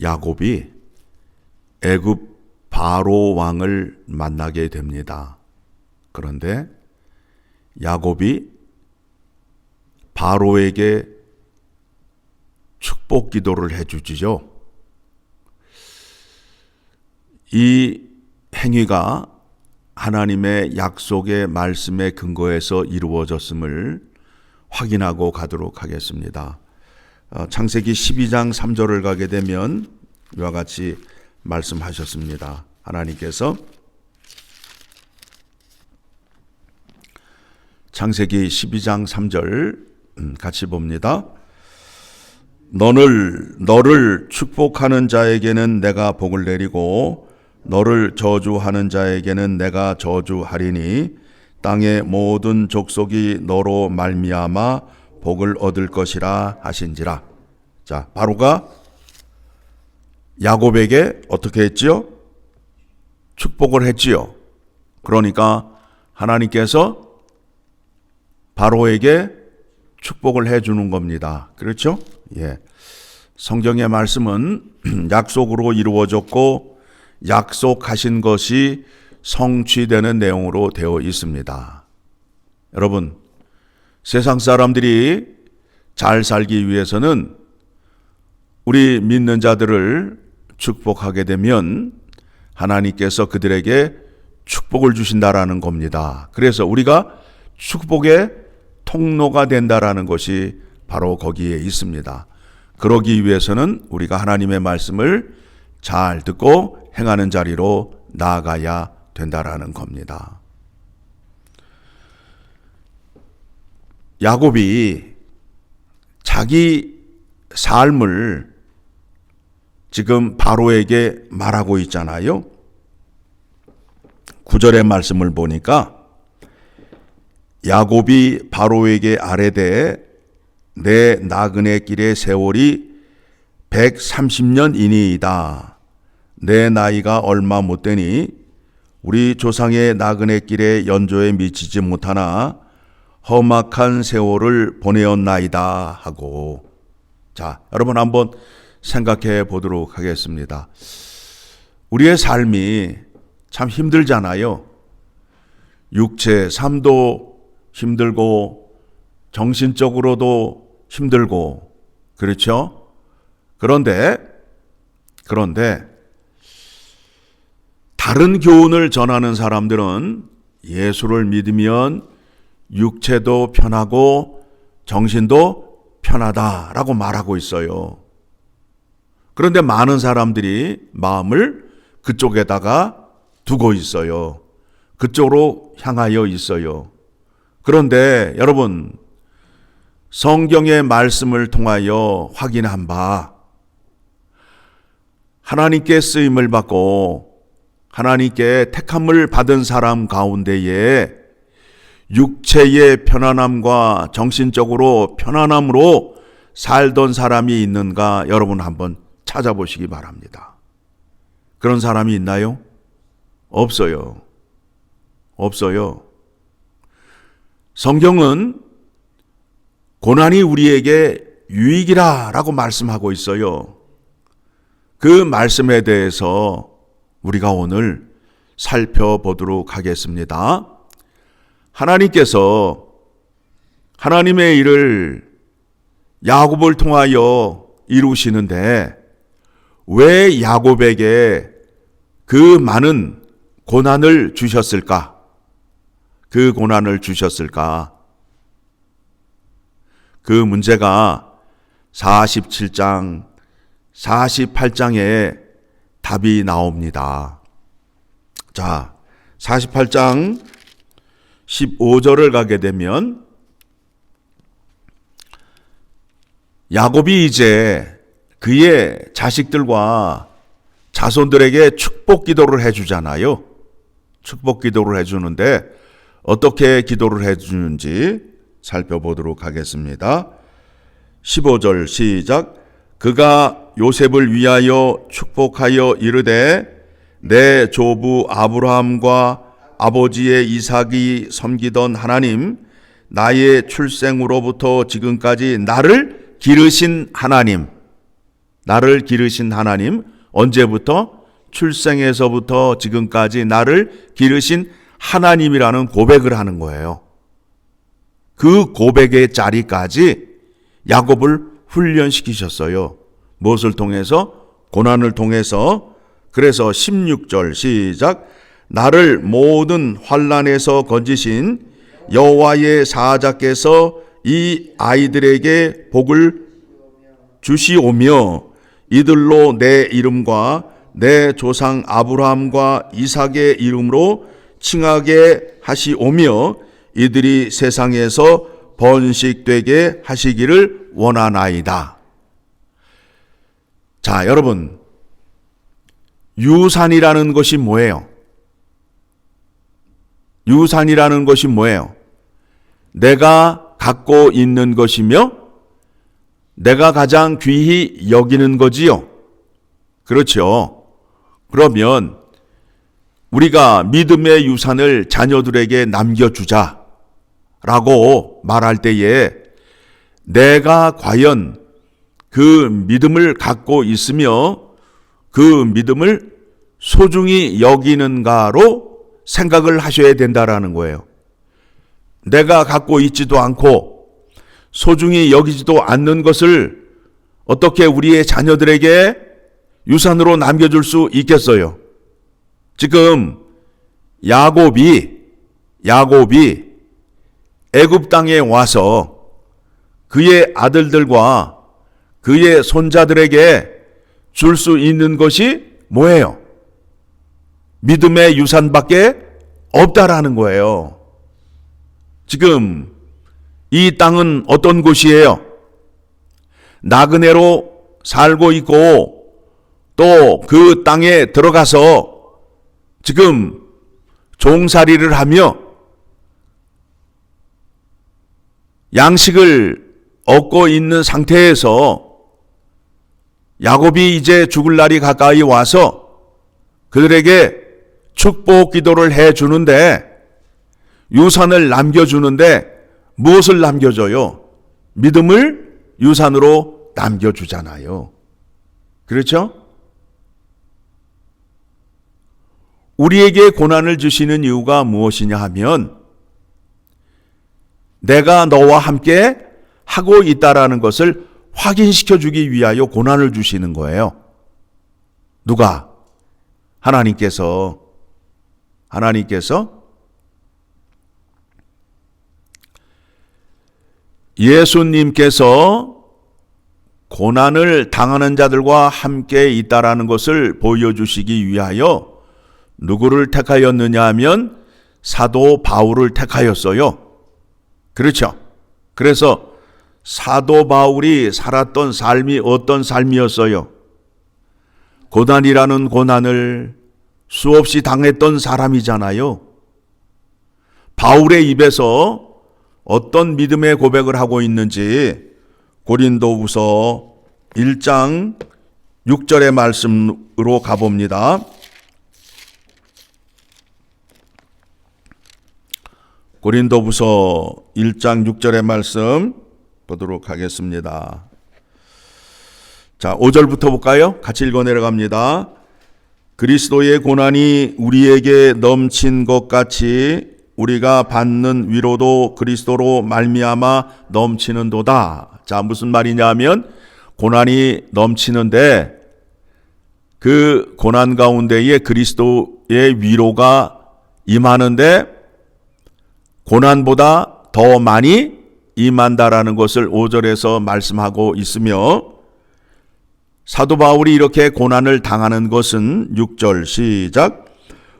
야곱이 애굽 바로 왕을 만나게 됩니다. 그런데 야곱이 바로에게 축복 기도를 해주지요. 이 행위가 하나님의 약속의 말씀에 근거해서 이루어졌음을 확인하고 가도록 하겠습니다. 창세기 12장 3절을 가게 되면 이와 같이 말씀하셨습니다. 하나님께서 창세기 12장 3절 같이 봅니다. 너를 축복하는 자에게는 내가 복을 내리고 너를 저주하는 자에게는 내가 저주하리니 땅의 모든 족속이 너로 말미암아 복을 얻을 것이라 하신지라. 자, 바로가 야곱에게 어떻게 했지요? 축복을 했지요. 그러니까 하나님께서 바로에게 축복을 해주는 겁니다. 그렇죠? 예. 성경의 말씀은 약속으로 이루어졌고 약속하신 것이 성취되는 내용으로 되어 있습니다. 여러분, 세상 사람들이 잘 살기 위해서는 우리 믿는 자들을 축복하게 되면 하나님께서 그들에게 축복을 주신다라는 겁니다. 그래서 우리가 축복의 통로가 된다라는 것이 바로 거기에 있습니다. 그러기 위해서는 우리가 하나님의 말씀을 잘 듣고 행하는 자리로 나아가야 된다라는 겁니다. 야곱이 자기 삶을 지금 바로에게 말하고 있잖아요. 9절의 말씀을 보니까 야곱이 바로에게 아뢰되 내 나그네 길의 세월이 130년이니이다. 내 나이가 얼마 못 되니 우리 조상의 나그네 길의 연조에 미치지 못하나 험악한 세월을 보내었나이다 하고. 자, 여러분 한번 생각해 보도록 하겠습니다. 우리의 삶이 참 힘들잖아요. 육체, 삶도 힘들고 정신적으로도 힘들고 그렇죠? 그런데 다른 교훈을 전하는 사람들은 예수를 믿으면 육체도 편하고 정신도 편하다라고 말하고 있어요. 그런데 많은 사람들이 마음을 그쪽에다가 두고 있어요. 그쪽으로 향하여 있어요. 그런데 여러분, 성경의 말씀을 통하여 확인한 바 하나님께 쓰임을 받고 하나님께 택함을 받은 사람 가운데에 육체의 편안함과 정신적으로 편안함으로 살던 사람이 있는가 여러분 한번 찾아보시기 바랍니다. 그런 사람이 있나요? 없어요. 없어요. 성경은 고난이 우리에게 유익이라고 말씀하고 있어요. 그 말씀에 대해서 우리가 오늘 살펴보도록 하겠습니다. 하나님께서 하나님의 일을 야곱을 통하여 이루시는데 왜 야곱에게 그 많은 고난을 주셨을까? 그 고난을 주셨을까? 그 문제가 47장, 48장에 답이 나옵니다. 자, 48장 15절을 가게 되면 야곱이 이제 그의 자식들과 자손들에게 축복 기도를 해주잖아요. 축복 기도를 해주는데 어떻게 기도를 해주는지 살펴보도록 하겠습니다. 15절 시작. 그가 요셉을 위하여 축복하여 이르되 내 조부 아브라함과 아버지의 이삭이 섬기던 하나님, 나의 출생으로부터 지금까지 나를 기르신 하나님, 나를 기르신 하나님, 언제부터? 출생에서부터 지금까지 나를 기르신 하나님이라는 고백을 하는 거예요. 그 고백의 자리까지 야곱을 훈련시키셨어요. 무엇을 통해서? 고난을 통해서. 그래서 16절 시작. 나를 모든 환난에서 건지신 여호와의 사자께서 이 아이들에게 복을 주시오며 이들로 내 이름과 내 조상 아브라함과 이삭의 이름으로 칭하게 하시오며 이들이 세상에서 번식되게 하시기를 원하나이다. 자, 여러분, 유산이라는 것이 뭐예요? 유산이라는 것이 뭐예요? 내가 갖고 있는 것이며 내가 가장 귀히 여기는 거지요. 그렇죠. 그러면 우리가 믿음의 유산을 자녀들에게 남겨주자라고 말할 때에 내가 과연 그 믿음을 갖고 있으며 그 믿음을 소중히 여기는가로 생각을 하셔야 된다라는 거예요. 내가 갖고 있지도 않고 소중히 여기지도 않는 것을 어떻게 우리의 자녀들에게 유산으로 남겨줄 수 있겠어요? 지금 야곱이 애굽 땅에 와서 그의 아들들과 그의 손자들에게 줄 수 있는 것이 뭐예요? 믿음의 유산밖에 없다라는 거예요. 지금 이 땅은 어떤 곳이에요? 나그네로 살고 있고 또 그 땅에 들어가서 지금 종살이를 하며 양식을 얻고 있는 상태에서 야곱이 이제 죽을 날이 가까이 와서 그들에게 축복 기도를 해주는데 유산을 남겨주는데 무엇을 남겨줘요? 믿음을 유산으로 남겨주잖아요. 그렇죠? 우리에게 고난을 주시는 이유가 무엇이냐 하면 내가 너와 함께 하고 있다라는 것을 확인시켜 주기 위하여 고난을 주시는 거예요. 누가? 하나님께서 예수님께서 고난을 당하는 자들과 함께 있다라는 것을 보여주시기 위하여 누구를 택하였느냐 하면 사도 바울을 택하였어요. 그렇죠. 그래서 사도 바울이 살았던 삶이 어떤 삶이었어요? 고난이라는 고난을 수없이 당했던 사람이잖아요. 바울의 입에서 어떤 믿음의 고백을 하고 있는지 고린도후서 1장 6절의 말씀으로 가봅니다. 고린도후서 1장 6절의 말씀 보도록 하겠습니다. 자, 5절부터 볼까요? 같이 읽어 내려갑니다. 그리스도의 고난이 우리에게 넘친 것 같이 우리가 받는 위로도 그리스도로 말미암아 넘치는도다. 자, 무슨 말이냐 하면 고난이 넘치는데 그 고난 가운데에 그리스도의 위로가 임하는데 고난보다 더 많이 임한다라는 것을 5절에서 말씀하고 있으며 사도 바울이 이렇게 고난을 당하는 것은 6절 시작.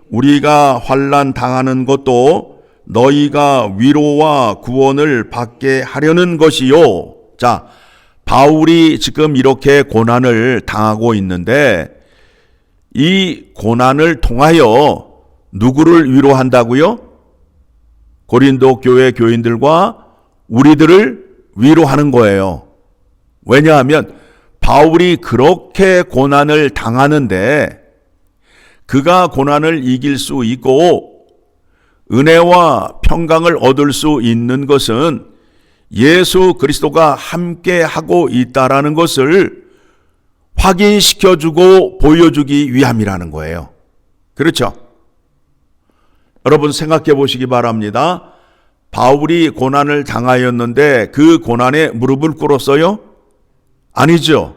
우리가 환난 당하는 것도 너희가 위로와 구원을 받게 하려는 것이요. 자, 바울이 지금 이렇게 고난을 당하고 있는데 이 고난을 통하여 누구를 위로한다고요? 고린도 교회 교인들과 우리들을 위로하는 거예요. 왜냐하면 바울이 그렇게 고난을 당하는데 그가 고난을 이길 수 있고 은혜와 평강을 얻을 수 있는 것은 예수 그리스도가 함께 하고 있다라는 것을 확인시켜주고 보여주기 위함이라는 거예요. 그렇죠? 여러분 생각해 보시기 바랍니다. 바울이 고난을 당하였는데 그 고난에 무릎을 꿇었어요? 아니죠.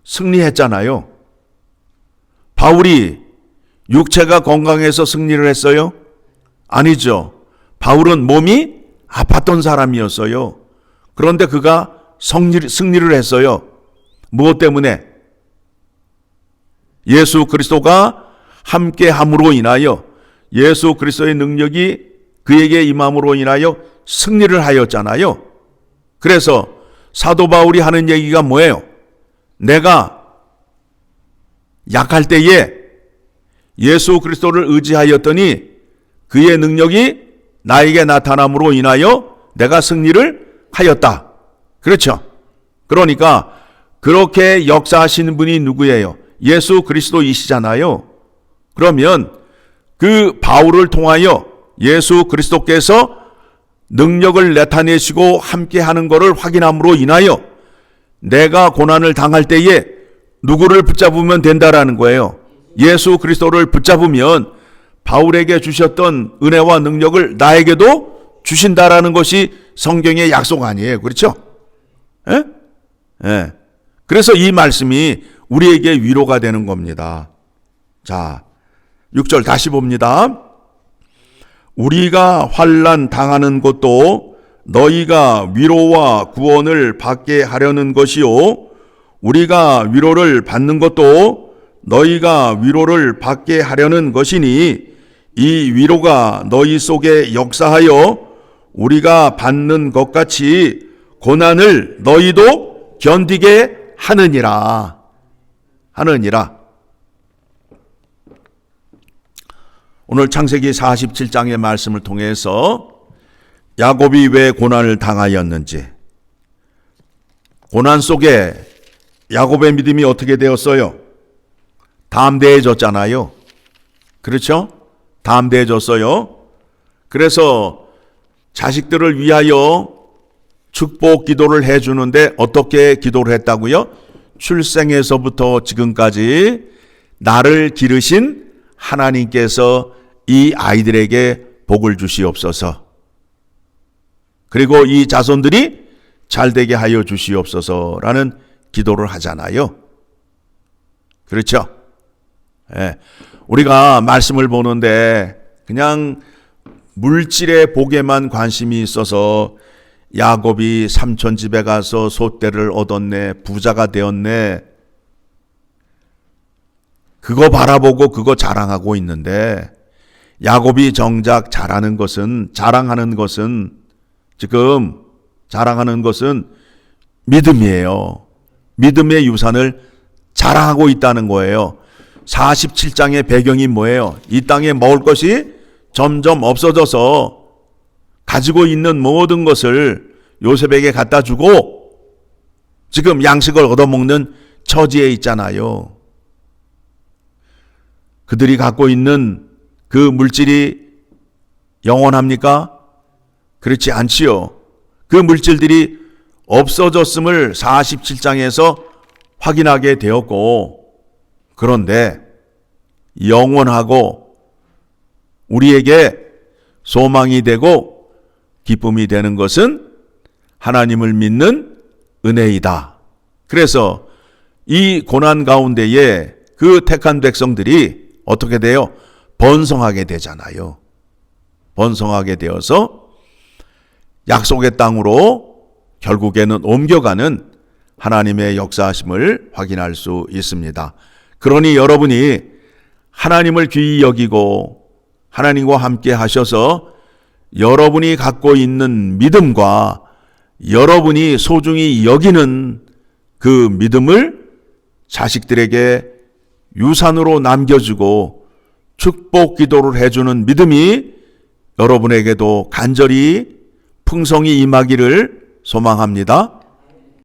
승리했잖아요. 바울이 육체가 건강해서 승리를 했어요? 아니죠. 바울은 몸이 아팠던 사람이었어요. 그런데 그가 승리를 했어요. 무엇 때문에? 예수 그리스도가 함께함으로 인하여, 예수 그리스도의 능력이 그에게 임함으로 인하여 승리를 하였잖아요. 그래서 사도 바울이 하는 얘기가 뭐예요? 내가 약할 때에 예수 그리스도를 의지하였더니 그의 능력이 나에게 나타남으로 인하여 내가 승리를 하였다. 그렇죠? 그러니까 그렇게 역사하시는 분이 누구예요? 예수 그리스도이시잖아요. 그러면 그 바울을 통하여 예수 그리스도께서 능력을 나타내시고 함께하는 것을 확인함으로 인하여 내가 고난을 당할 때에 누구를 붙잡으면 된다라는 거예요. 예수 그리스도를 붙잡으면 바울에게 주셨던 은혜와 능력을 나에게도 주신다라는 것이 성경의 약속 아니에요. 그렇죠? 예? 예. 그래서 이 말씀이 우리에게 위로가 되는 겁니다. 자, 6절 다시 봅니다. 우리가 환난 당하는 것도 너희가 위로와 구원을 받게 하려는 것이요, 우리가 위로를 받는 것도 너희가 위로를 받게 하려는 것이니 이 위로가 너희 속에 역사하여 우리가 받는 것 같이 고난을 너희도 견디게 하느니라. 오늘 창세기 47장의 말씀을 통해서 야곱이 왜 고난을 당하였는지, 고난 속에 야곱의 믿음이 어떻게 되었어요? 담대해졌잖아요. 그렇죠? 담대해졌어요. 그래서 자식들을 위하여 축복 기도를 해주는데 어떻게 기도를 했다고요? 출생에서부터 지금까지 나를 기르신 하나님께서 이 아이들에게 복을 주시옵소서. 그리고 이 자손들이 잘되게 하여 주시옵소서라는 기도를 하잖아요. 그렇죠? 예. 우리가 말씀을 보는데 그냥 물질의 복에만 관심이 있어서 야곱이 삼촌 집에 가서 소떼를 얻었네, 부자가 되었네, 그거 바라보고 그거 자랑하고 있는데, 야곱이 정작 자랑하는 것은 믿음이에요. 믿음의 유산을 자랑하고 있다는 거예요. 47장의 배경이 뭐예요? 이 땅에 먹을 것이 점점 없어져서 가지고 있는 모든 것을 요셉에게 갖다 주고 지금 양식을 얻어먹는 처지에 있잖아요. 그들이 갖고 있는 그 물질이 영원합니까? 그렇지 않지요. 그 물질들이 없어졌음을 47장에서 확인하게 되었고, 그런데 영원하고 우리에게 소망이 되고 기쁨이 되는 것은 하나님을 믿는 은혜이다. 그래서 이 고난 가운데에 그 택한 백성들이 어떻게 돼요? 번성하게 되잖아요. 번성하게 되어서 약속의 땅으로 결국에는 옮겨가는 하나님의 역사하심을 확인할 수 있습니다. 그러니 여러분이 하나님을 귀히 여기고 하나님과 함께 하셔서 여러분이 갖고 있는 믿음과 여러분이 소중히 여기는 그 믿음을 자식들에게 유산으로 남겨주고 축복 기도를 해주는 믿음이 여러분에게도 간절히 풍성히 임하기를 소망합니다.